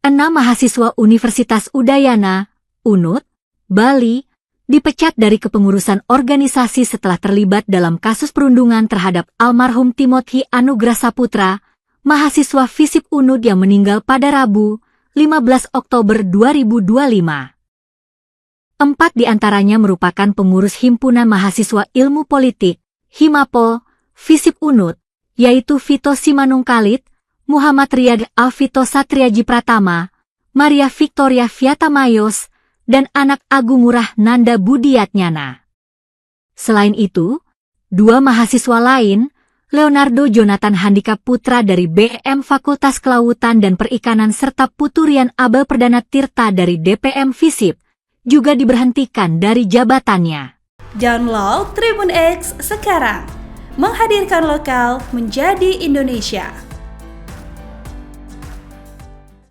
6 mahasiswa Universitas Udayana, UNUD, Bali, dipecat dari kepengurusan organisasi setelah terlibat dalam kasus perundungan terhadap almarhum Timothy Anugrah Saputra, mahasiswa FISIP UNUD yang meninggal pada Rabu, 15 Oktober 2025. 4 diantaranya merupakan pengurus Himpunan Mahasiswa Ilmu Politik, Himapol, FISIP UNUD, yaitu Vito Simanungkalit, Muhammad Riyad Alvito Satriaji Pratama, Maria Victoria Viatamayos, dan anak Agung Ngurah Nanda Budiatnyana. Selain itu, 2 mahasiswa lain, Leonardo Jonathan Handika Putra dari BM Fakultas Kelautan dan Perikanan serta Puturian Abel Perdana Tirta dari DPM FISIP, juga diberhentikan dari jabatannya. Download Tribun X sekarang, menghadirkan lokal menjadi Indonesia.